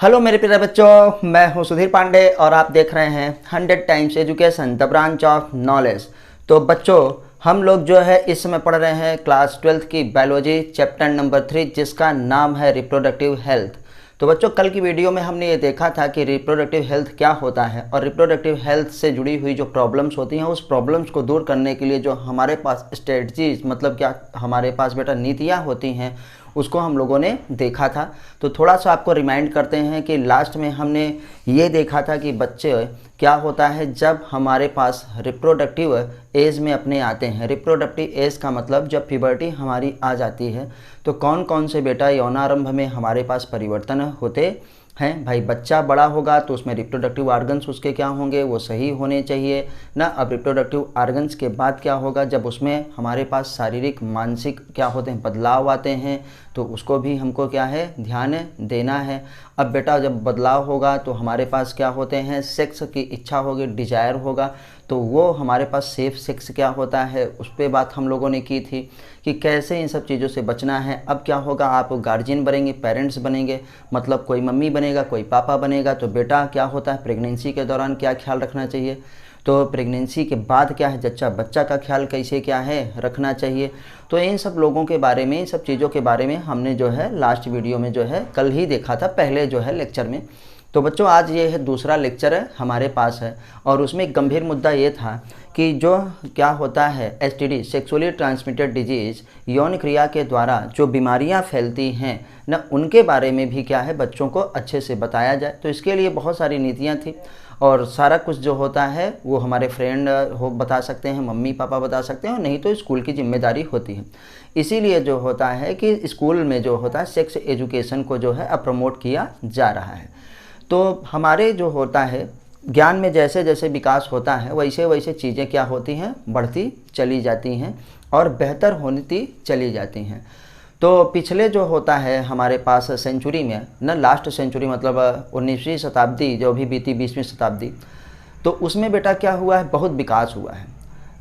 Hello मेरे प्यारे बच्चों, मैं हूं सुधीर पांडे और आप देख रहे हैं 100 times education the branch of knowledge. तो बच्चों, हम लोग जो है इस समय पढ़ रहे हैं क्लास 12th की बायोलॉजी चैप्टर नंबर 3, जिसका नाम है रिप्रोडक्टिव हेल्थ। तो बच्चों, कल की वीडियो में हमने ये देखा था कि रिप्रोडक्टिव हेल्थ क्या होता है और रिप्रोडक्टिव हेल्थ से जुड़ी हुई जो प्रॉब्लम्स होती हैं उस प्रॉब्लम्स को दूर करने के लिए जो हमारे पास स्ट्रेटजीज, मतलब क्या हमारे पास बेटा नीतियाँ होती हैं, उसको हम लोगों ने देखा था। तो थोड़ा सा आपको रिमाइंड करते हैं कि लास्ट में हमने ये देखा था कि बच्चे क्या होता है जब हमारे पास रिप्रोडक्टिव एज में अपने आते हैं। रिप्रोडक्टिव एज का मतलब जब प्यूबर्टी हमारी आ जाती है तो कौन कौन से बेटा यौनारंभ में हमारे पास परिवर्तन होते हैं। भाई, बच्चा बड़ा होगा तो उसमें रिप्रोडक्टिव आर्गन्स उसके क्या होंगे, वो सही होने चाहिए ना। अब रिप्रोडक्टिव आर्गन्स के बाद क्या होगा, जब उसमें हमारे पास शारीरिक मानसिक क्या होते हैं, बदलाव आते हैं, तो उसको भी हमको क्या है, ध्यान देना है। अब बेटा जब बदलाव होगा तो हमारे पास क्या होते हैं, सेक्स की इच्छा होगी, डिजायर होगा, तो वो हमारे पास सेफ सेक्स क्या होता है, उस पर बात हम लोगों ने की थी कि कैसे इन सब चीज़ों से बचना है। अब क्या होगा, आप गार्जियन बनेंगे, पेरेंट्स बनेंगे, मतलब कोई मम्मी बनेगा, कोई पापा बनेगा, तो बेटा क्या होता है, प्रेगनेंसी के दौरान क्या ख्याल रखना चाहिए, तो प्रेगनेंसी के बाद क्या है, बच्चा का ख्याल कैसे क्या है रखना चाहिए। तो इन सब लोगों के बारे में, इन सब चीज़ों के बारे में हमने जो है लास्ट वीडियो में जो है कल ही देखा था, पहले जो है लेक्चर में। तो बच्चों, आज ये है दूसरा लेक्चर है हमारे पास है और उसमें एक गंभीर मुद्दा ये था कि जो क्या होता है एसटीडी, सेक्सुअली ट्रांसमिटेड डिजीज़, यौन क्रिया के द्वारा जो बीमारियां फैलती हैं न, उनके बारे में भी क्या है बच्चों को अच्छे से बताया जाए। तो इसके लिए बहुत सारी नीतियां थी और सारा कुछ जो होता है वो हमारे फ्रेंड हो बता सकते हैं, मम्मी पापा बता सकते हैं, और नहीं तो स्कूल की जिम्मेदारी होती है। इसीलिए जो होता है कि स्कूल में जो होता है सेक्स एजुकेशन को जो है अब प्रमोट किया जा रहा है। तो हमारे जो होता है ज्ञान में जैसे जैसे विकास होता है वैसे वैसे चीज़ें क्या होती हैं, बढ़ती चली जाती हैं और बेहतर होती चली जाती हैं। तो पिछले जो होता है हमारे पास सेंचुरी में न, लास्ट सेंचुरी मतलब 19वीं शताब्दी जो भी बीती, 20वीं शताब्दी, तो उसमें बेटा क्या हुआ है, बहुत विकास हुआ है,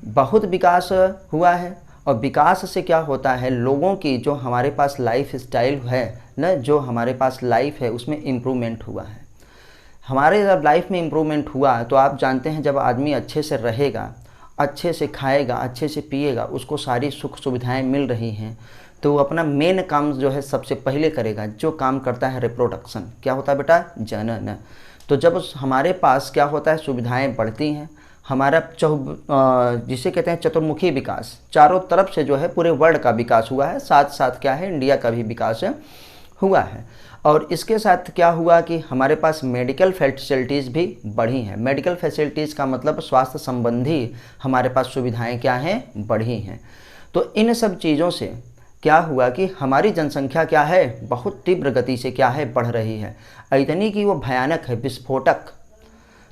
बहुत विकास हुआ है। और विकास से क्या होता है, लोगों की जो हमारे पास लाइफ स्टाइल है न, जो हमारे पास लाइफ है उसमें इम्प्रूवमेंट हुआ है। हमारे जब लाइफ में इम्प्रूवमेंट हुआ तो आप जानते हैं जब आदमी अच्छे से रहेगा, अच्छे से खाएगा, अच्छे से पिएगा, उसको सारी सुख सुविधाएं मिल रही हैं, तो वो अपना मेन काम जो है सबसे पहले करेगा, जो काम करता है रिप्रोडक्शन। क्या होता है बेटा, जनन। तो जब हमारे पास क्या होता है, सुविधाएं बढ़ती हैं, हमारा जिसे कहते हैं चतुर्मुखी विकास, चारों तरफ से जो है पूरे वर्ल्ड का विकास हुआ है, साथ साथ क्या है इंडिया का भी विकास हुआ है। और इसके साथ क्या हुआ कि हमारे पास मेडिकल फैसिलिटीज़ भी बढ़ी हैं। मेडिकल फैसिलिटीज़ का मतलब स्वास्थ्य संबंधी हमारे पास सुविधाएं क्या हैं, बढ़ी हैं। तो इन सब चीज़ों से क्या हुआ कि हमारी जनसंख्या क्या है, बहुत तीव्र गति से क्या है, बढ़ रही है, इतनी कि वो भयानक है, विस्फोटक।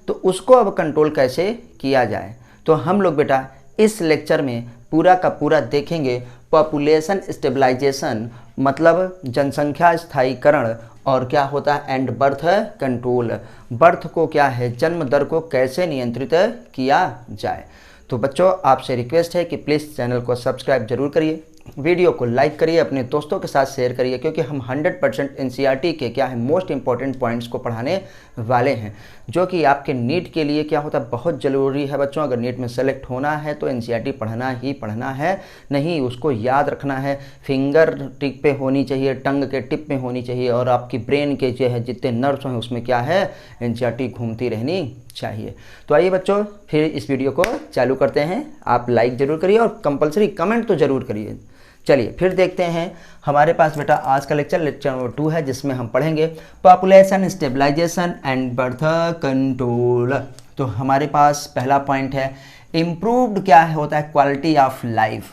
तो उसको अब कंट्रोल कैसे किया जाए, तो हम लोग बेटा इस लेक्चर में पूरा का पूरा देखेंगे। पॉपुलेशन स्टेबलाइजेशन मतलब जनसंख्या स्थायीकरण, और क्या होता है एंड बर्थ कंट्रोल, बर्थ को क्या है, जन्म दर को कैसे नियंत्रित किया जाए। तो बच्चों, आपसे रिक्वेस्ट है कि प्लीज़ चैनल को सब्सक्राइब जरूर करिए, वीडियो को लाइक करिए, अपने दोस्तों के साथ शेयर करिए, क्योंकि हम 100% एनसीईआरटी के क्या है मोस्ट इंपॉर्टेंट पॉइंट्स को पढ़ाने वाले हैं, जो कि आपके नीट के लिए क्या होता है बहुत ज़रूरी है बच्चों। अगर नीट में सेलेक्ट होना है तो एनसीईआरटी पढ़ना ही पढ़ना है, नहीं उसको याद रखना है, फिंगर टिप पे होनी चाहिए, टंग के टिप में होनी चाहिए, और आपकी ब्रेन के जो है जितने नर्व्स हैं उसमें क्या है एनसीईआरटी घूमती रहनी चाहिए। तो आइए बच्चों, फिर इस वीडियो को चालू करते हैं। आप लाइक ज़रूर करिए और कंपलसरी कमेंट तो ज़रूर करिए। चलिए फिर देखते हैं हमारे पास बेटा आज का लेक्चर नंबर 2 है, जिसमें हम पढ़ेंगे population stabilization and birth control. तो हमारे पास पहला पॉइंट है इम्प्रूव्ड क्या होता है, क्वालिटी ऑफ लाइफ।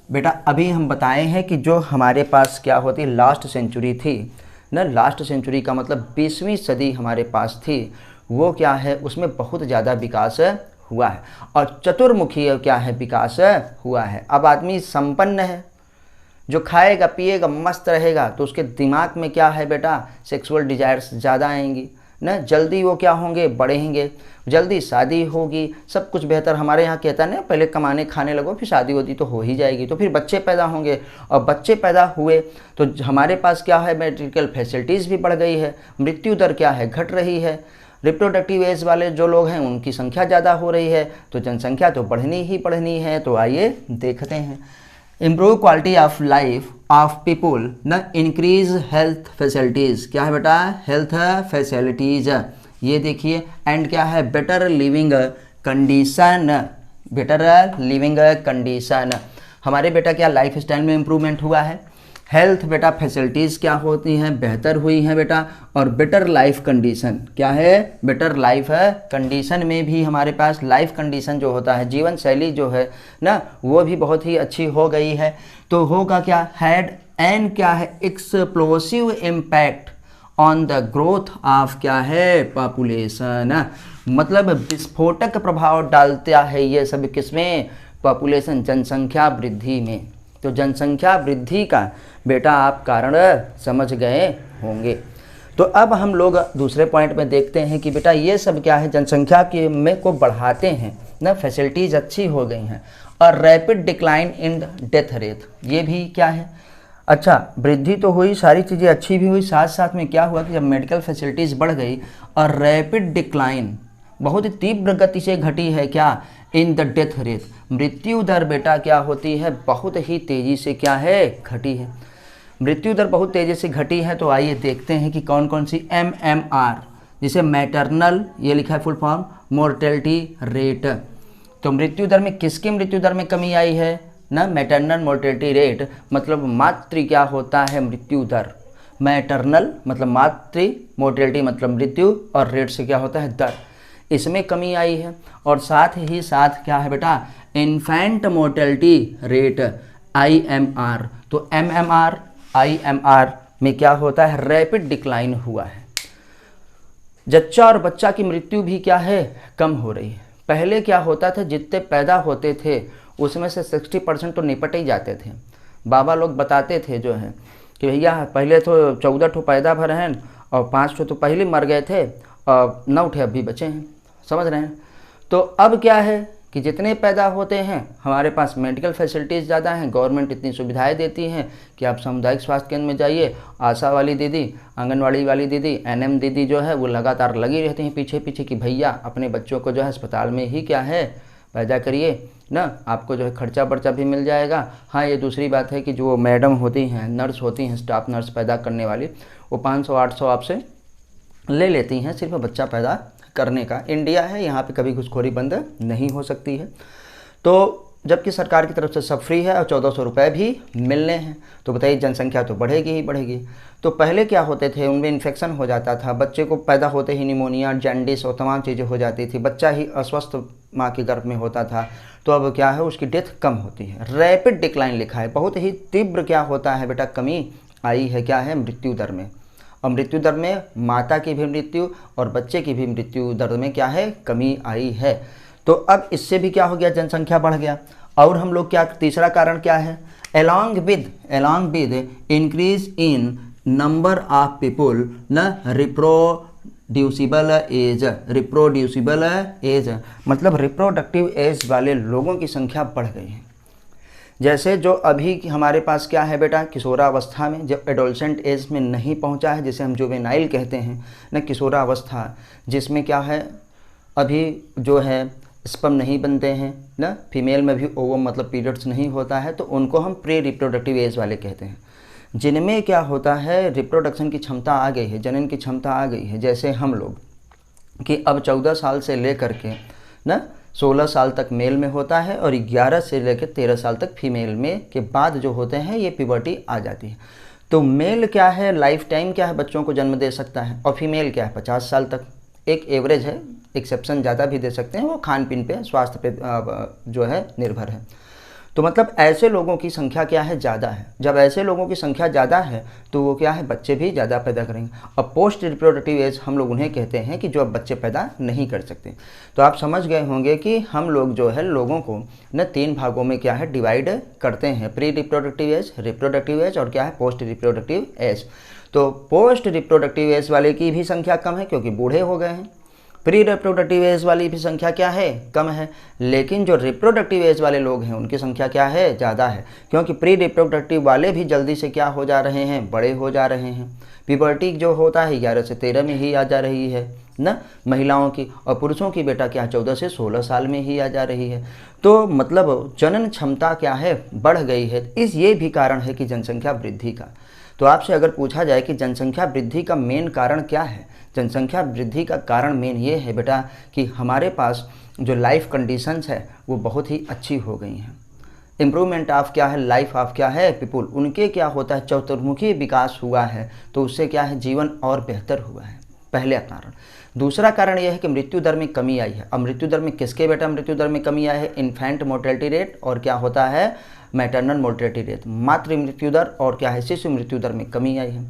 बेटा अभी हम बताए हैं कि जो हमारे पास क्या होती है लास्ट सेंचुरी थी ना, लास्ट सेंचुरी का मतलब 20वीं सदी हमारे पास थी, वो क्या है उसमें बहुत ज़्यादा विकास हुआ है और चतुर्मुखी क्या है विकास हुआ है। अब आदमी संपन्न है, जो खाएगा पिएगा मस्त रहेगा, तो उसके दिमाग में क्या है बेटा सेक्सुअल डिजायर्स ज़्यादा आएंगी ना, जल्दी वो क्या होंगे, बढ़ेंगे, जल्दी शादी होगी, सब कुछ बेहतर। हमारे यहाँ कहता है ना, पहले कमाने खाने लगो फिर शादी होती तो हो ही जाएगी। तो फिर बच्चे पैदा होंगे, और बच्चे पैदा हुए तो हमारे पास क्या है, मेडिकल फैसिलिटीज़ भी बढ़ गई है, मृत्यु दर क्या है, घट रही है। रिप्रोडक्टिव एज वाले जो लोग हैं उनकी संख्या ज़्यादा हो रही है, तो जनसंख्या तो बढ़नी ही बढ़नी है। तो आइए देखते हैं। Improve quality of life of people, न इंक्रीज हेल्थ फैसिलिटीज़, क्या है बेटा, हेल्थ फैसिलिटीज़, ये देखिए, एंड क्या है, better living condition, better living condition. हमारे बेटा क्या लाइफ स्टाइल में इम्प्रूवमेंट हुआ है, हेल्थ बेटा फैसिलिटीज़ क्या होती हैं, बेहतर हुई हैं बेटा, और बेटर लाइफ कंडीशन क्या है, बेटर लाइफ कंडीशन में भी हमारे पास लाइफ कंडीशन जो होता है, जीवन शैली जो है ना, वो भी बहुत ही अच्छी हो गई है। तो होगा क्या, हैड एंड क्या है, explosive impact on the growth of क्या है, पॉपुलेशन, मतलब विस्फोटक प्रभाव डालता है ये सब किसमें, पॉपुलेशन, जनसंख्या वृद्धि में। तो जनसंख्या वृद्धि का बेटा आप कारण समझ गए होंगे। तो अब हम लोग दूसरे पॉइंट में देखते हैं कि बेटा ये सब क्या है, जनसंख्या के में को बढ़ाते हैं ना, फैसिलिटीज़ अच्छी हो गई हैं, और rapid decline in death rate, ये भी क्या है, अच्छा वृद्धि तो हुई, सारी चीज़ें अच्छी भी हुई, साथ साथ में क्या हुआ कि जब मेडिकल फैसिलिटीज़ बढ़ गई और रैपिड डिक्लाइन बहुत ही तीव्र गति से घटी है क्या, इन द डेथ रेट, मृत्यु दर बेटा क्या होती है, बहुत ही तेज़ी से क्या है, घटी है, मृत्यु दर बहुत तेज़ी से घटी है। तो आइए देखते हैं कि कौन कौन सी, MMR, जिसे मैटरनल, ये लिखा है फुल फॉर्म, मोर्टेलिटी रेट। तो मृत्यु दर में किसकी मृत्यु दर में कमी आई है ना, मैटरनल मोर्टेलिटी रेट, मतलब मातृ क्या होता है, मृत्यु दर, मैटरनल मतलब मातृ, मोर्टेलिटी मतलब मृत्यु, और रेट से क्या होता है, दर, इसमें कमी आई है। और साथ ही साथ क्या है बेटा, इन्फेंट मोर्टेलिटी रेट, IMR। तो MMR IMR में क्या होता है, रैपिड डिक्लाइन हुआ है, जच्चा और बच्चा की मृत्यु भी क्या है, कम हो रही है। पहले क्या होता था, जितने पैदा होते थे उसमें से 60% तो निपट ही जाते थे। बाबा लोग बताते थे जो है कि भैया पहले तो 14 ठो पैदा भर हैं और 5 ठो तो पहले मर गए थे और 9 ठे अभी बचे हैं, समझ रहे हैं। तो अब क्या है कि जितने पैदा होते हैं, हमारे पास मेडिकल फैसिलिटीज़ ज़्यादा हैं, गवर्नमेंट इतनी सुविधाएं देती हैं कि आप सामुदायिक स्वास्थ्य केंद्र में जाइए, आशा वाली दीदी, आंगनवाड़ी वाली दीदी, NM दीदी जो है वो लगातार लगी रहती हैं पीछे पीछे कि भैया अपने बच्चों को जो है अस्पताल में ही क्या है पैदा करिए ना, आपको जो है खर्चा बर्चा भी मिल जाएगा। हाँ, ये दूसरी बात है कि जो मैडम होती हैं, नर्स होती हैं, स्टाफ नर्स पैदा करने वाली, वो 500-800 आपसे ले लेती हैं सिर्फ बच्चा पैदा करने का। इंडिया है, यहाँ पे कभी घुसखोरी बंद नहीं हो सकती है। तो जबकि सरकार की तरफ से सब फ्री है और 1400 रुपये भी मिलने हैं। तो बताइए जनसंख्या तो बढ़ेगी ही बढ़ेगी। तो पहले क्या होते थे, उनमें इन्फेक्शन हो जाता था, बच्चे को पैदा होते ही निमोनिया, जैंडिस और तमाम चीज़ें हो जाती थी, बच्चा ही अस्वस्थ माँ के गर्भ में होता था। तो अब क्या है, उसकी डेथ कम होती है। रैपिड डिक्लाइन लिखा है, बहुत ही तीव्र क्या होता है बेटा, कमी आई है क्या है, मृत्यु दर में। और मृत्यु दर में माता की भी मृत्यु और बच्चे की भी मृत्यु दर में क्या है, कमी आई है। तो अब इससे भी क्या हो गया, जनसंख्या बढ़ गया। और हम लोग क्या, तीसरा कारण क्या है, along with increase in number of people न रिप्रोड्यूसिबल एज, मतलब रिप्रोडक्टिव एज वाले लोगों की संख्या बढ़ गई है। जैसे जो अभी हमारे पास क्या है बेटा, किशोरावस्था में, जब एडोलसेंट एज में नहीं पहुंचा है, जिसे हम जुवेनाइल कहते हैं ना, किशोरावस्था, जिसमें क्या है अभी जो है स्पर्म नहीं बनते हैं ना, फीमेल में भी ओवम मतलब पीरियड्स नहीं होता है, तो उनको हम प्री रिप्रोडक्टिव एज वाले कहते हैं। जिनमें क्या होता है, रिप्रोडक्शन की क्षमता आ गई है, जनन की क्षमता आ गई है। जैसे हम लोग कि अब 14 साल से लेकर के ना 16 साल तक मेल में होता है और 11 से लेकर 13 साल तक फीमेल में के बाद जो होते हैं ये प्यूबर्टी आ जाती है। तो मेल क्या है, लाइफ टाइम क्या है, बच्चों को जन्म दे सकता है, और फीमेल क्या है 50 साल तक। एक एवरेज है, एक्सेप्शन ज़्यादा भी दे सकते हैं, वो खान पीन पे, स्वास्थ्य पे जो है निर्भर है। तो मतलब ऐसे लोगों की संख्या क्या है, ज़्यादा है। जब ऐसे लोगों की संख्या ज़्यादा है तो वो क्या है, बच्चे भी ज़्यादा पैदा करेंगे। और पोस्ट रिप्रोडक्टिव एज हम लोग उन्हें कहते हैं कि जो अब बच्चे पैदा नहीं कर सकते। तो आप समझ गए होंगे कि हम लोग जो है लोगों को न 3 भागों में क्या है डिवाइड करते हैं, pre reproductive age, reproductive age और क्या है पोस्ट रिप्रोडक्टिव एज। तो पोस्ट रिप्रोडक्टिव एज वाले की भी संख्या कम है क्योंकि बूढ़े हो गए हैं। प्री रिप्रोडक्टिव एज वाली भी संख्या क्या है, कम है। लेकिन जो रिप्रोडक्टिव एज वाले लोग हैं उनकी संख्या क्या है, ज़्यादा है, क्योंकि प्री रिप्रोडक्टिव वाले भी जल्दी से क्या हो जा रहे हैं, बड़े हो जा रहे हैं। प्यूबर्टी जो होता है 11 से 13 में ही आ जा रही है ना महिलाओं की, और पुरुषों की बेटा क्या 14 से 16 साल में ही आ जा रही है। तो मतलब जनन क्षमता क्या है, बढ़ गई है। ये भी कारण है कि जनसंख्या वृद्धि का। तो आपसे अगर पूछा जाए कि जनसंख्या वृद्धि का मेन कारण क्या है, जनसंख्या वृद्धि का कारण मेन ये है बेटा कि हमारे पास जो लाइफ कंडीशंस है वो बहुत ही अच्छी हो गई हैं। इम्प्रूवमेंट ऑफ क्या है, लाइफ ऑफ क्या है, पीपुल, उनके क्या होता है, चतुर्मुखी विकास हुआ है, तो उससे क्या है, जीवन और बेहतर हुआ है, पहले कारण। दूसरा कारण यह है कि मृत्यु दर में कमी आई है। अब मृत्यु दर में किसके बेटा मृत्यु दर में कमी आई है, इन्फेंट मोर्टेलिटी रेट और क्या होता है, मैटरनल मोर्टेलिटी रेट, मातृ मृत्यु दर और क्या है, शिशु मृत्यु दर में कमी आई है।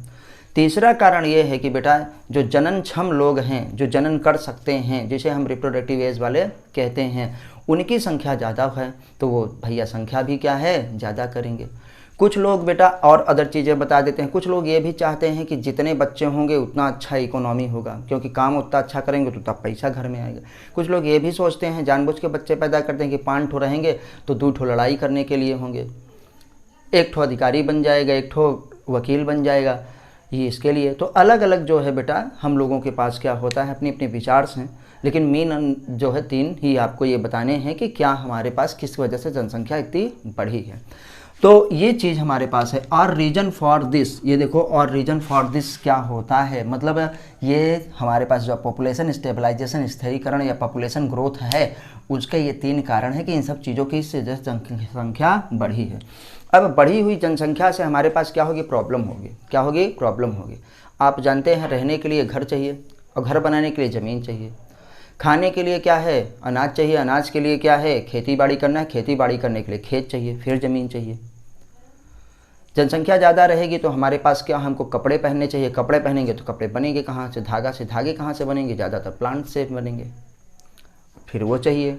तीसरा कारण ये है कि बेटा जो जननक्षम लोग हैं, जो जनन कर सकते हैं, जिसे हम रिप्रोडक्टिव एज वाले कहते हैं, उनकी संख्या ज़्यादा है, तो वो भैया संख्या भी क्या है, ज़्यादा करेंगे। कुछ लोग बेटा और अदर चीज़ें बता देते हैं, कुछ लोग ये भी चाहते हैं कि जितने बच्चे होंगे उतना अच्छा इकोनॉमी होगा, क्योंकि काम उतना अच्छा करेंगे तो तब पैसा घर में आएगा। कुछ लोग ये भी सोचते हैं, जानबूझ के बच्चे पैदा करते हैं कि 5 ठो रहेंगे तो 2 ठो लड़ाई करने के लिए होंगे, 1 ठो अधिकारी बन जाएगा, 1 ठो वकील बन जाएगा, ये इसके लिए। तो अलग अलग जो है बेटा हम लोगों के पास क्या होता है, अपने अपने विचार हैं, लेकिन मेन जो है 3 ही आपको ये बताने हैं कि क्या हमारे पास किस वजह से जनसंख्या इतनी बढ़ी है। तो ये चीज़ हमारे पास है। और रीजन फॉर दिस, ये देखो, और रीजन फॉर दिस क्या होता है, मतलब ये हमारे पास जो पॉपुलेशन स्टेबलाइजेशन, स्थिरीकरण या पॉपुलेशन ग्रोथ है, उसके ये 3 कारण है कि इन सब चीज़ों की जनसंख्या बढ़ी है। अब बढ़ी हुई जनसंख्या से हमारे पास क्या होगी, प्रॉब्लम होगी। क्या होगी, प्रॉब्लम होगी। आप जानते हैं रहने के लिए घर चाहिए, और घर बनाने के लिए ज़मीन चाहिए। खाने के लिए क्या है, अनाज चाहिए, अनाज के लिए क्या है, खेती बाड़ी करना है, खेती बाड़ी करने के लिए खेत चाहिए, फिर ज़मीन चाहिए। जनसंख्या ज़्यादा रहेगी तो हमारे पास क्या, हमको कपड़े पहनने चाहिए, कपड़े पहनेंगे तो कपड़े बनेंगे कहाँ से, धागा से, धागे कहाँ से बनेंगे, ज़्यादातर प्लांट से बनेंगे, फिर वो चाहिए,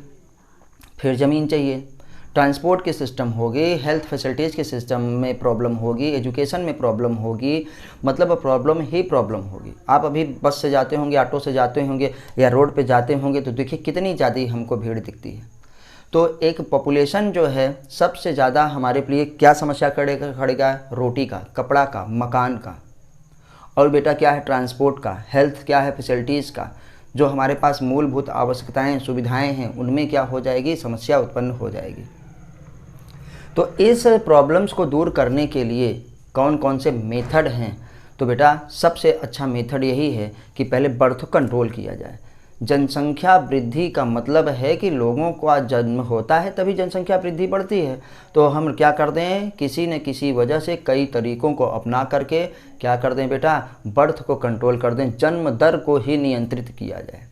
फिर ज़मीन चाहिए। ट्रांसपोर्ट के सिस्टम होगी, हेल्थ फैसिलिटीज़ के सिस्टम में प्रॉब्लम होगी, एजुकेशन में प्रॉब्लम होगी, मतलब प्रॉब्लम ही प्रॉब्लम होगी। आप अभी बस से जाते होंगे, ऑटो से जाते होंगे या रोड पे जाते होंगे तो देखिए कितनी ज़्यादा हमको भीड़ दिखती है। तो एक पॉपुलेशन जो है सबसे ज़्यादा हमारे लिए क्या समस्या खड़ेगा, रोटी का, कपड़ा का, मकान का, और बेटा क्या है, ट्रांसपोर्ट का, हेल्थ क्या है, फैसिलिटीज़ का, जो हमारे पास मूलभूत आवश्यकताएं, सुविधाएं हैं, उनमें क्या हो जाएगी, समस्या उत्पन्न हो जाएगी। तो इस प्रॉब्लम्स को दूर करने के लिए कौन कौन से मेथड हैं, तो बेटा सबसे अच्छा मेथड यही है कि पहले बर्थ कंट्रोल किया जाए। जनसंख्या वृद्धि का मतलब है कि लोगों का जन्म होता है तभी जनसंख्या वृद्धि बढ़ती है। तो हम क्या कर दें, किसी न किसी वजह से कई तरीकों को अपना करके क्या कर दें बेटा, बर्थ को कंट्रोल कर दें, जन्म दर को ही नियंत्रित किया जाए।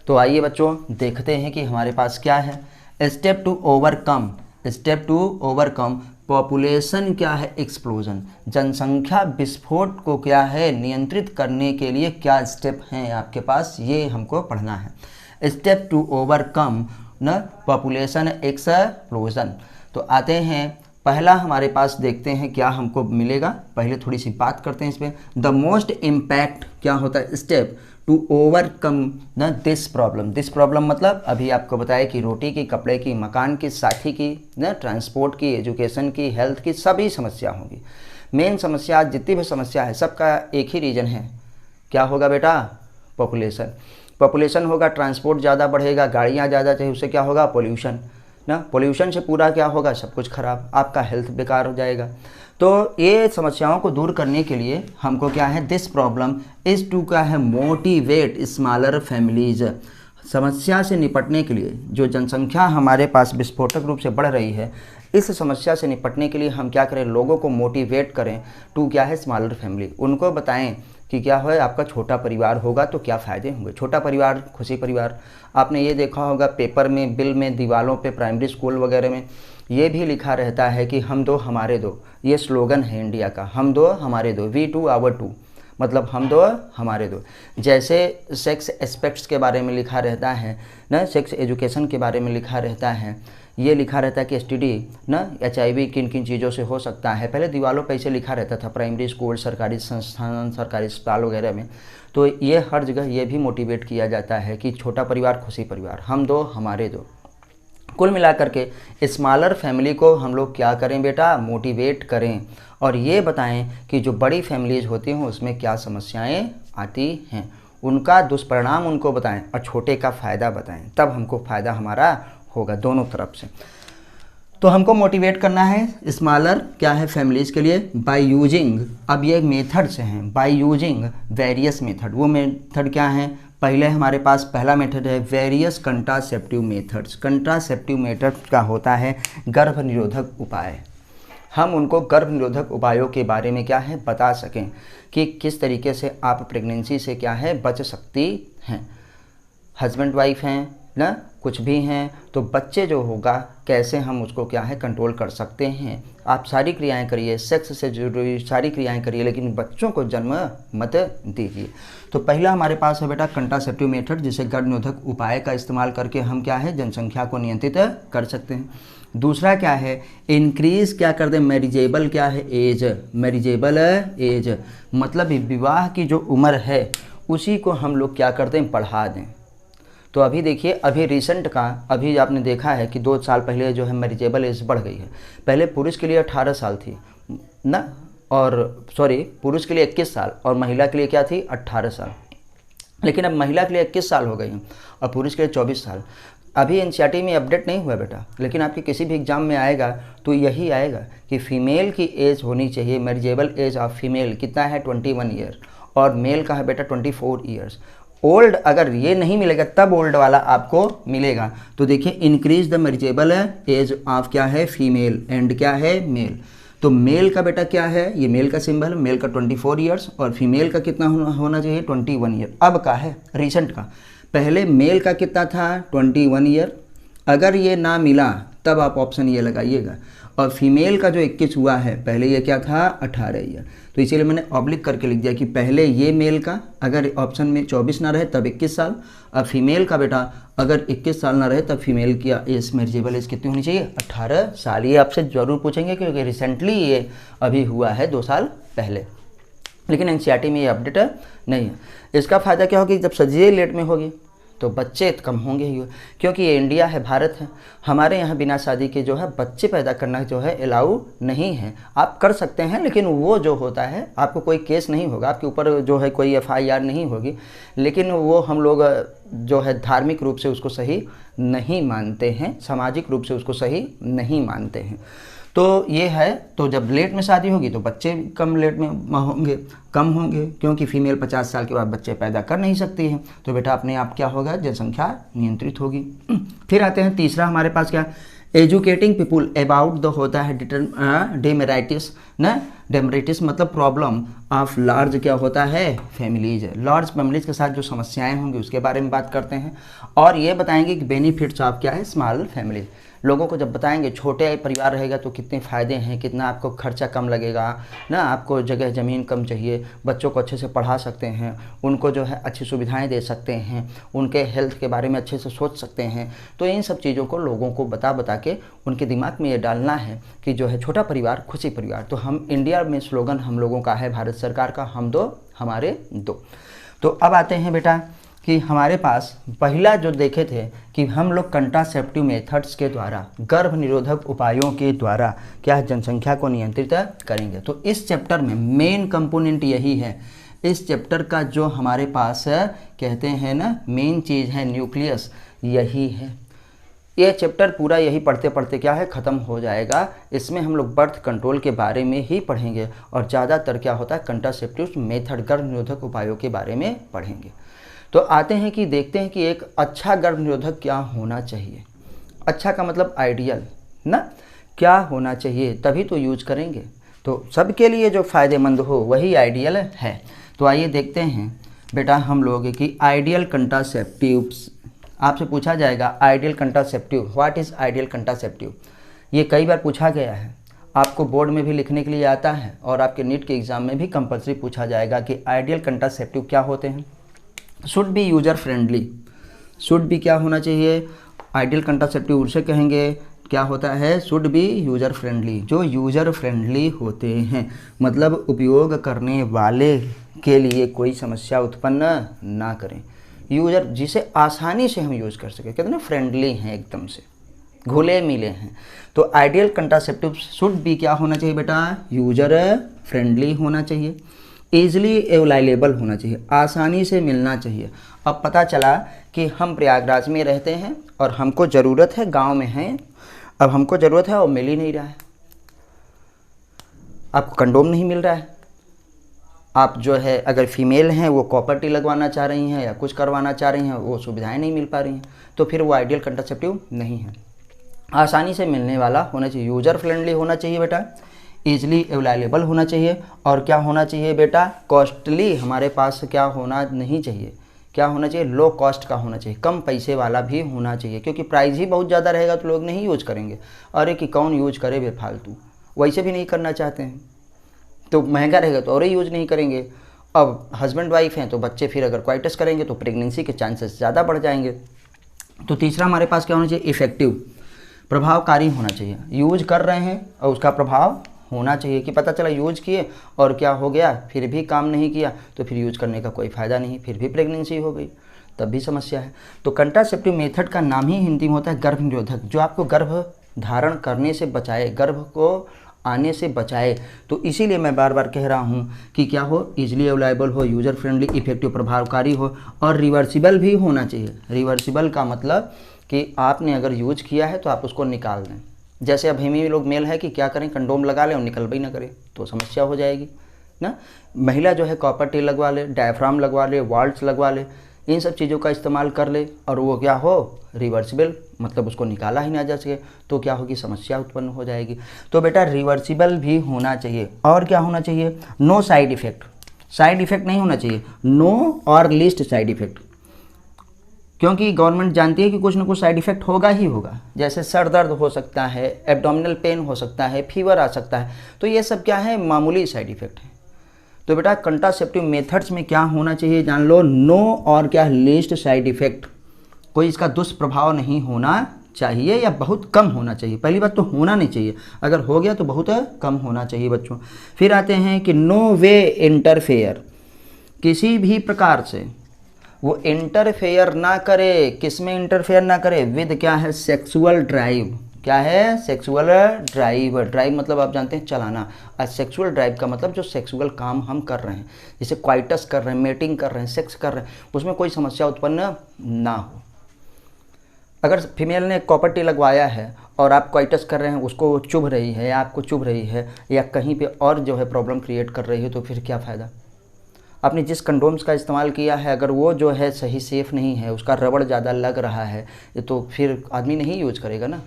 तो आइए बच्चों देखते हैं कि हमारे पास क्या है। स्टेप टू ओवरकम पॉपुलेशन क्या है, एक्सप्लोजन, जनसंख्या विस्फोट को क्या है, नियंत्रित करने के लिए क्या स्टेप हैं आपके पास, ये हमको पढ़ना है। स्टेप टू ओवरकम न पॉपुलेशन एक्सप्लोजन। तो आते हैं, पहला हमारे पास देखते हैं क्या हमको मिलेगा। पहले थोड़ी सी बात करते हैं इस पर। द मोस्ट इम्पैक्ट क्या होता है, स्टेप टू ओवरकम न दिस प्रॉब्लम मतलब अभी आपको बताया कि रोटी की, कपड़े की, मकान की, साथी की, न ट्रांसपोर्ट की, एजुकेशन की, हेल्थ की, सभी समस्या होंगी। मेन समस्या, जितनी भी समस्या है सबका एक ही रीज़न है, क्या होगा बेटा, पॉपुलेशन होगा, ट्रांसपोर्ट ज़्यादा बढ़ेगा, गाड़ियाँ ज़्यादा चाहिए, उससे क्या होगा, पोल्यूशन ना, पोल्यूशन से पूरा क्या होगा, सब कुछ खराब, आपका हेल्थ बेकार हो जाएगा। तो ये समस्याओं को दूर करने के लिए हमको क्या है, दिस प्रॉब्लम इज़ टू क्या है, मोटिवेट स्मॉलर फैमिलीज। समस्या से निपटने के लिए जो जनसंख्या हमारे पास विस्फोटक रूप से बढ़ रही है, इस समस्या से निपटने के लिए हम क्या करें, लोगों को मोटिवेट करें टू क्या है, स्मॉलर फैमिली। उनको बताएं कि क्या है, आपका छोटा परिवार होगा तो क्या फ़ायदे होंगे। छोटा परिवार खुशी परिवार। आपने ये देखा होगा पेपर में, बिल में, दीवारों पे, प्राइमरी स्कूल वगैरह में ये भी लिखा रहता है कि हम दो हमारे दो। ये स्लोगन है इंडिया का, हम दो हमारे दो, वी टू आवर टू। मतलब हम दो हमारे दो। जैसे सेक्स एस्पेक्ट्स के बारे में लिखा रहता है ना, सेक्स एजुकेशन के बारे में लिखा रहता है, ये लिखा रहता है कि एसटीडी ना HIV किन किन चीज़ों से हो सकता है। पहले दीवारों पर ऐसे लिखा रहता था प्राइमरी स्कूल, सरकारी संस्थान, सरकारी अस्पताल वगैरह में। तो ये हर जगह ये भी मोटिवेट किया जाता है कि छोटा परिवार खुशी परिवार, हम दो हमारे दो। कुल मिलाकर के स्मॉलर फैमिली को हम लोग क्या करें बेटा, मोटिवेट करें और ये बताएं कि जो बड़ी फैमिलीज होती हैं उसमें क्या समस्याएं आती हैं, उनका दुष्परिणाम उनको बताएं और छोटे का फ़ायदा बताएं, तब हमको फ़ायदा हमारा होगा दोनों तरफ से। तो हमको मोटिवेट करना है स्मॉलर क्या है फैमिलीज़ के लिए बाय यूजिंग, अब ये मेथड से हैं, बाय यूजिंग वेरियस मेथड। वो मेथड क्या है, पहले हमारे पास पहला मेथड है various contraceptive methods. Contraceptive method का होता है गर्भ निरोधक उपाय। हम उनको गर्भ निरोधक उपायों के बारे में क्या है बता सकें कि किस तरीके से आप प्रेगनेंसी से क्या है बच सकती हैं। हस्बैंड वाइफ हैं ना, कुछ भी हैं, तो बच्चे जो होगा कैसे हम उसको क्या है कंट्रोल कर सकते हैं। आप सारी क्रियाएं करिए, सेक्स से जुड़ी सारी क्रियाएं करिए, लेकिन बच्चों को जन्म मत दीजिए। तो पहला हमारे पास है बेटा कंट्रासेप्टिव मेथड, जिसे गर्भ निरोधक उपाय का इस्तेमाल करके हम क्या है जनसंख्या को नियंत्रित कर सकते हैं। दूसरा क्या है, इंक्रीज क्या कर दें, मैरिजेबल क्या है एज, मैरिजेबल एज मतलब विवाह की जो उम्र है उसी को हम लोग क्या कर दें बढ़ा दें। तो अभी देखिए, अभी रिसेंट का अभी आपने देखा है कि 2 साल पहले जो है मैरिजेबल एज बढ़ गई है। पहले पुरुष के लिए 18 साल थी ना, और सॉरी पुरुष के लिए 21 साल और महिला के लिए क्या थी 18 साल, लेकिन अब महिला के लिए 21 साल हो गई है और पुरुष के लिए 24 साल। अभी एनसीईआरटी में अपडेट नहीं हुआ बेटा, लेकिन आपके किसी भी एग्जाम में आएगा तो यही आएगा कि फ़ीमेल की एज होनी चाहिए, मैरिजेबल एज ऑफ फीमेल कितना है 21 ईयर और मेल का है बेटा 24 ईयर्स। ओल्ड अगर ये नहीं मिलेगा तब ओल्ड वाला आपको मिलेगा। तो देखिए increase the marriageable age of क्या है फीमेल एंड क्या है मेल। तो मेल का बेटा क्या है, ये मेल का सिंबल, मेल का 24 ईयर्स और फीमेल का कितना होना चाहिए 21 ईयर। अब का है रिसेंट का, पहले मेल का कितना था 21 ईयर, अगर ये ना मिला तब आप ऑप्शन ये लगाइएगा। और फीमेल का जो 21 हुआ है, पहले ये क्या था 18 ईयर, तो इसीलिए मैंने ऑब्लिक करके लिख दिया कि पहले ये मेल का अगर ऑप्शन में 24 ना रहे तब 21 साल, और फीमेल का बेटा अगर 21 साल ना रहे तब फीमेल की एज मैरिजेबल एज कितनी होनी चाहिए 18 साल। ये आपसे ज़रूर पूछेंगे क्योंकि रिसेंटली ये अभी हुआ है 2 साल पहले, लेकिन एनसीईआरटी में ये अपडेट नहीं है। इसका फ़ायदा क्या होगा कि जब सर्जरी लेट में होगी तो बच्चे कम होंगे ही, क्योंकि ये इंडिया है, भारत है, हमारे यहाँ बिना शादी के जो है बच्चे पैदा करना जो है अलाउ नहीं है। आप कर सकते हैं लेकिन वो जो होता है आपको कोई केस नहीं होगा, आपके ऊपर जो है कोई FIR नहीं होगी, लेकिन वो हम लोग जो है धार्मिक रूप से उसको सही नहीं मानते हैं, सामाजिक रूप से उसको सही नहीं मानते हैं। तो ये है, तो जब लेट में शादी होगी तो बच्चे कम लेट में होंगे, कम होंगे, क्योंकि फीमेल 50 साल के बाद बच्चे पैदा कर नहीं सकती है। तो बेटा अपने आप क्या होगा जनसंख्या नियंत्रित होगी। फिर आते हैं तीसरा हमारे पास क्या, एजुकेटिंग पीपुल अबाउट द होता है डेमेराइटिस ना, डेमेराइटिस मतलब प्रॉब्लम ऑफ लार्ज क्या होता है फैमिलीज, लार्ज फैमिलीज के साथ जो समस्याएं होंगी उसके बारे में बात करते हैं। और ये बताएंगे कि बेनिफिट्स ऑफ क्या है स्मॉल फैमिली। लोगों को जब बताएंगे छोटे परिवार रहेगा तो कितने फ़ायदे हैं, कितना आपको खर्चा कम लगेगा ना, आपको जगह ज़मीन कम चाहिए, बच्चों को अच्छे से पढ़ा सकते हैं, उनको जो है अच्छी सुविधाएं दे सकते हैं, उनके हेल्थ के बारे में अच्छे से सोच सकते हैं। तो इन सब चीज़ों को लोगों को बता के उनके दिमाग में ये डालना है कि जो है छोटा परिवार खुशी परिवार। तो हम इंडिया में स्लोगन हम लोगों का है, भारत सरकार का, हम दो हमारे दो। तो अब आते हैं बेटा कि हमारे पास पहला जो देखे थे कि हम लोग कंट्रासेप्टिव मेथड्स के द्वारा, गर्भ निरोधक उपायों के द्वारा क्या जनसंख्या को नियंत्रित करेंगे। तो इस चैप्टर में मेन कंपोनेंट यही है, इस चैप्टर का जो हमारे पास कहते हैं ना मेन चीज़ है, न्यूक्लियस यही है। ये चैप्टर पूरा यही पढ़ते पढ़ते क्या है ख़त्म हो जाएगा। इसमें हम लोग बर्थ कंट्रोल के बारे में ही पढ़ेंगे और ज़्यादातर क्या होता है कंट्रासेप्टिव मेथड गर्भ निरोधक उपायों के बारे में पढ़ेंगे। तो आते हैं कि देखते हैं कि एक अच्छा गर्भ निरोधक क्या होना चाहिए। अच्छा का मतलब आइडियल ना, क्या होना चाहिए तभी तो यूज करेंगे। तो सबके लिए जो फ़ायदेमंद हो वही आइडियल है। तो आइए देखते हैं बेटा हम लोग कि आइडियल कंट्रासेप्टिव्स, आपसे पूछा जाएगा ideal contraceptive, what is ideal contraceptive. ये कई बार पूछा गया है आपको बोर्ड में भी लिखने के लिए आता है और आपके नीट के एग्ज़ाम में भी कंपलसरी पूछा जाएगा कि आइडियल कंट्रासेप्टिव क्या होते हैं। Should be user friendly, should be क्या होना चाहिए, आइडियल कंट्रासेप्टिव उसे कहेंगे क्या होता है, शुड बी यूजर फ्रेंडली, जो यूजर फ्रेंडली होते हैं, मतलब उपयोग करने वाले के लिए कोई समस्या उत्पन्न ना करें, यूजर जिसे आसानी से हम यूज़ कर सकें, कहते हैं ना फ्रेंडली हैं, एकदम से घुले मिले हैं। तो आइडियल कंट्रासेप्टिव शुड बी क्या होना चाहिए बेटा, यूजर फ्रेंडली होना चाहिए, ईजिली अवेलेबल होना चाहिए, आसानी से मिलना चाहिए। अब पता चला कि हम प्रयागराज में रहते हैं और हमको ज़रूरत है, गांव में हैं, अब हमको ज़रूरत है और मिल ही नहीं रहा है, आपको कंडोम नहीं मिल रहा है, आप जो है अगर फीमेल हैं वो कॉपर टी लगवाना चाह रही हैं या कुछ करवाना चाह रही हैं, वो सुविधाएं नहीं मिल पा रही हैं, तो फिर वो आइडियल कंट्रासेप्टिव नहीं है। आसानी से मिलने वाला होना चाहिए, यूजर फ्रेंडली होना चाहिए बेटा, ईजिली अवेलेबल होना चाहिए, और क्या होना चाहिए बेटा, कॉस्टली हमारे पास क्या होना नहीं चाहिए, क्या होना चाहिए, लो कॉस्ट का होना चाहिए, कम पैसे वाला भी होना चाहिए, क्योंकि प्राइस ही बहुत ज़्यादा रहेगा तो लोग नहीं यूज करेंगे, अरे कि कौन यूज करे बेफालतू, वैसे भी नहीं करना चाहते हैं, तो महंगा रहेगा तो और ही यूज नहीं करेंगे। अब हस्बैंड वाइफ हैं तो बच्चे फिर अगर क्वाइटस करेंगे तो प्रेगनेंसी के चांसेस ज़्यादा बढ़ जाएंगे। तो तीसरा हमारे पास क्या होना चाहिए, इफ़ेक्टिव, प्रभावकारी होना चाहिए, यूज कर रहे हैं और उसका प्रभाव होना चाहिए, कि पता चला यूज किए और क्या हो गया, फिर भी काम नहीं किया तो फिर यूज करने का कोई फ़ायदा नहीं, फिर भी प्रेगनेंसी हो गई, तब भी समस्या है। तो कंट्रासेप्टिव मेथड का नाम ही हिंदी में होता है गर्भ निरोधक, जो आपको गर्भ धारण करने से बचाए, गर्भ को आने से बचाए। तो इसीलिए मैं बार बार कह रहा हूँ कि क्या हो, इजीली अवेलेबल हो, यूजर फ्रेंडली, इफेक्टिव, प्रभावकारी हो, और रिवर्सिबल भी होना चाहिए। रिवर्सिबल का मतलब कि आपने अगर यूज किया है तो आप उसको निकाल दें। जैसे अब हिमी लोग मेल है कि क्या करें, कंडोम लगा लें और निकल भी ना करें तो समस्या हो जाएगी ना। महिला जो है कॉपर टी लगवा ले, डायफ्राम लगवा ले, वाल्ट्स लगवा ले, इन सब चीज़ों का इस्तेमाल कर ले, और वो क्या हो, रिवर्सिबल, मतलब उसको निकाला ही ना जा सके तो क्या होगी, समस्या उत्पन्न हो जाएगी। तो बेटा रिवर्सिबल भी होना चाहिए, और क्या होना चाहिए, no side effect, side effect नहीं होना चाहिए, no or least side effect, क्योंकि गवर्नमेंट जानती है कि कुछ ना कुछ साइड इफ़ेक्ट होगा ही होगा, जैसे सर दर्द हो सकता है, एब्डोमिनल पेन हो सकता है, फीवर आ सकता है, तो ये सब क्या है, मामूली साइड इफ़ेक्ट है। तो बेटा कंट्रासेप्टिव मेथड्स में क्या होना चाहिए, जान लो, नो और क्या, लीस्ट साइड इफ़ेक्ट, कोई इसका दुष्प्रभाव नहीं होना चाहिए या बहुत कम होना चाहिए। पहली बात तो होना नहीं चाहिए, अगर हो गया तो बहुत कम होना चाहिए बच्चों। फिर आते हैं कि नो वे इंटरफेयर, किसी भी प्रकार से वो इंटरफेयर ना करे, किसमें इंटरफेयर ना करे, विद क्या है, सेक्सुअल ड्राइव, क्या है, सेक्सुअल ड्राइव, ड्राइव मतलब आप जानते हैं चलाना, और सेक्सुअल ड्राइव का मतलब जो सेक्सुअल काम हम कर रहे हैं, जैसे क्वाइटस कर रहे हैं, मेटिंग कर रहे हैं, सेक्स कर रहे हैं, उसमें कोई समस्या उत्पन्न ना हो। अगर फीमेल ने कॉपर टी लगवाया है और आप क्वाइटस कर रहे हैं, उसको चुभ रही है या आपको चुभ रही है या कहीं पे और जो है प्रॉब्लम क्रिएट कर रही है, तो फिर क्या फ़ायदा। आपने जिस कंडोम्स का इस्तेमाल किया है अगर वो जो है सही सेफ़ नहीं है, उसका रबड़ ज़्यादा लग रहा है, तो फिर आदमी नहीं यूज करेगा ना,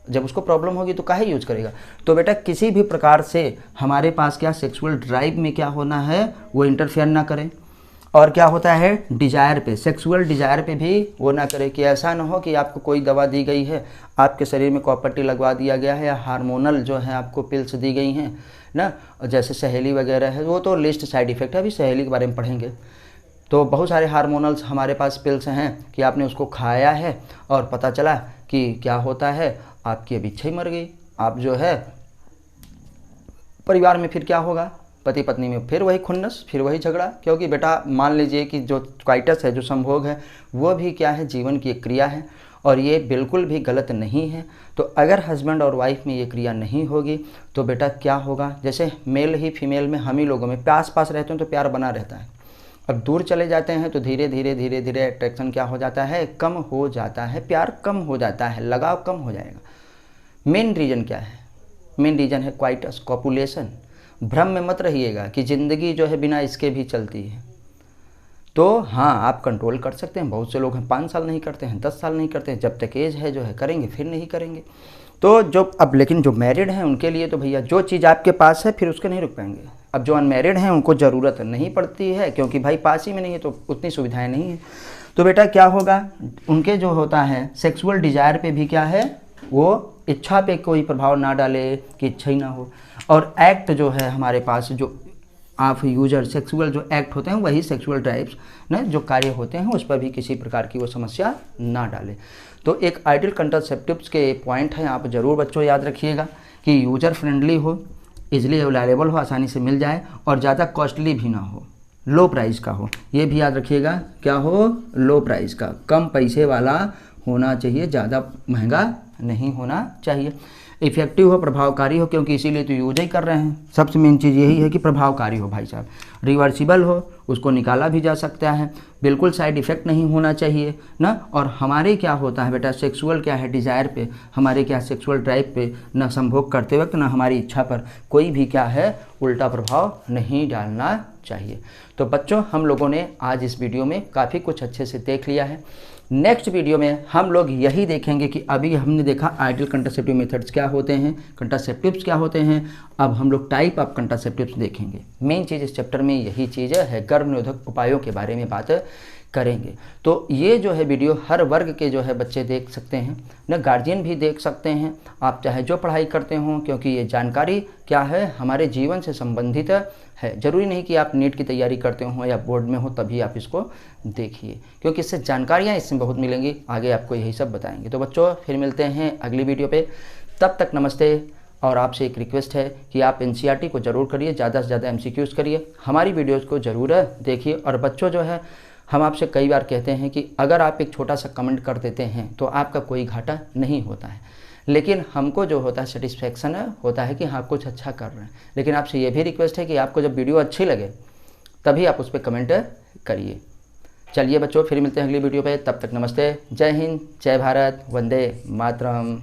जब उसको प्रॉब्लम होगी तो काहे यूज करेगा। तो बेटा किसी भी प्रकार से हमारे पास क्या, सेक्सुअल ड्राइव में क्या होना है, वो इंटरफेयर ना करें, और क्या होता है, डिजायर पे, सेक्सुअल डिजायर पे भी वो ना करे, कि ऐसा ना हो कि आपको कोई दवा दी गई है, आपके शरीर में कॉपर टी लगवा दिया गया है, या हार्मोनल जो है आपको पिल्स दी गई हैं ना, जैसे सहेली वगैरह है, वो तो लिस्ट साइड इफ़ेक्ट है, अभी सहेली के बारे में पढ़ेंगे। तो बहुत सारे हार्मोनल्स हमारे पास पिल्स हैं कि आपने उसको खाया है और पता चला कि क्या होता है, आपकी अभी इच्छा ही मर गई, आप जो है परिवार में फिर क्या होगा, पति पत्नी में फिर वही खुन्नस, फिर वही झगड़ा, क्योंकि बेटा मान लीजिए कि जो क्वाइटस है, जो संभोग है, वो भी क्या है, जीवन की एक क्रिया है और ये बिल्कुल भी गलत नहीं है। तो अगर हस्बैंड और वाइफ में ये क्रिया नहीं होगी तो बेटा क्या होगा, जैसे मेल ही फीमेल में, हम ही लोगों में आस पास रहते हैं तो प्यार बना रहता है, अब दूर चले जाते हैं तो धीरे धीरे धीरे धीरे अट्रैक्शन क्या हो जाता है, कम हो जाता है, प्यार कम हो जाता है, लगाव कम हो जाएगा। मेन रीज़न क्या है, मेन रीज़न है क्वाइटस, कॉपुलेशन। भ्रम में मत रहिएगा कि ज़िंदगी जो है बिना इसके भी चलती है। तो हाँ, आप कंट्रोल कर सकते हैं, बहुत से लोग हैं 5 साल नहीं करते हैं, 10 साल नहीं करते हैं, जब तक एज है जो है करेंगे, फिर नहीं करेंगे। तो जो अब लेकिन जो मैरिड हैं उनके लिए तो भैया जो चीज़ आपके पास है फिर उसके नहीं रुक पाएंगे। अब जो अनमैरिड हैं उनको ज़रूरत नहीं पड़ती है, क्योंकि भाई पास ही में नहीं है तो उतनी सुविधाएं नहीं हैं। तो बेटा क्या होगा, उनके जो होता है सेक्सुअल डिज़ायर पे भी क्या है, वो इच्छा पे कोई प्रभाव ना डाले कि इच्छा ही ना हो। और एक्ट जो है हमारे पास जो ऑफ यूजर सेक्सुअल जो एक्ट होते हैं वही सेक्सुअल ड्राइव्स ना जो कार्य होते हैं उस पर भी किसी प्रकार की वो समस्या ना डाले। तो एक आइडियल कंट्रासेप्टिव्स के पॉइंट हैं, आप ज़रूर बच्चों याद रखिएगा कि यूजर फ्रेंडली हो, इजीली अवेलेबल हो, आसानी से मिल जाए और ज़्यादा कॉस्टली भी ना हो, लो प्राइस का हो। ये भी याद रखिएगा, क्या हो, लो प्राइस का, कम पैसे वाला होना चाहिए, ज़्यादा महंगा नहीं होना चाहिए। इफ़ेक्टिव हो, प्रभावकारी हो, क्योंकि इसीलिए तो यूज ही कर रहे हैं। सबसे मेन चीज़ यही है कि प्रभावकारी हो भाई साहब। रिवर्सिबल हो, उसको निकाला भी जा सकता है, बिल्कुल साइड इफ़ेक्ट नहीं होना चाहिए ना। और हमारे क्या होता है बेटा, सेक्सुअल क्या है, डिज़ायर पे, हमारे क्या सेक्सुअल ड्राइव पे ना संभोग करते वक्त ना हमारी इच्छा पर कोई भी क्या है उल्टा प्रभाव नहीं डालना चाहिए। तो बच्चों हम लोगों ने आज इस वीडियो में काफ़ी कुछ अच्छे से देख लिया है। नेक्स्ट वीडियो में हम लोग यही देखेंगे कि अभी हमने देखा आइडियल कंट्रासेप्टिव मेथड्स क्या होते हैं, कंट्रासेप्टिव्स क्या होते हैं, अब हम लोग टाइप ऑफ कंट्रासेप्टिव्स देखेंगे। मेन चीज़ इस चैप्टर में यही चीज़ है, गर्भ निरोधक उपायों के बारे में बात करेंगे। तो ये जो है वीडियो हर वर्ग के जो है बच्चे देख सकते हैं ना, गार्जियन भी देख सकते हैं, आप चाहे जो पढ़ाई करते हों, क्योंकि ये जानकारी क्या है हमारे जीवन से संबंधित है। ज़रूरी नहीं कि आप नीट की तैयारी करते हों या बोर्ड में हो तभी आप इसको देखिए, क्योंकि इससे जानकारियाँ इसमें बहुत मिलेंगी, आगे आपको यही सब बताएंगे। तो बच्चों फिर मिलते हैं अगली वीडियो पे, तब तक नमस्ते। और आपसे एक रिक्वेस्ट है कि आप एनसीईआरटी को ज़रूर करिए, ज़्यादा से ज़्यादा एमसीक्यूज़ करिए, हमारी वीडियोज़ को ज़रूर देखिए। और बच्चों जो है हम आपसे कई बार कहते हैं कि अगर आप एक छोटा सा कमेंट कर देते हैं तो आपका कोई घाटा नहीं होता है, लेकिन हमको जो होता है सेटिस्फेक्शन होता है कि हाँ कुछ अच्छा कर रहे हैं। लेकिन आपसे ये भी रिक्वेस्ट है कि आपको जब वीडियो अच्छी लगे तभी आप उस पर कमेंट करिए। चलिए बच्चों फिर मिलते हैं अगली वीडियो पे, तब तक नमस्ते, जय हिंद, जय भारत, वंदे मातरम।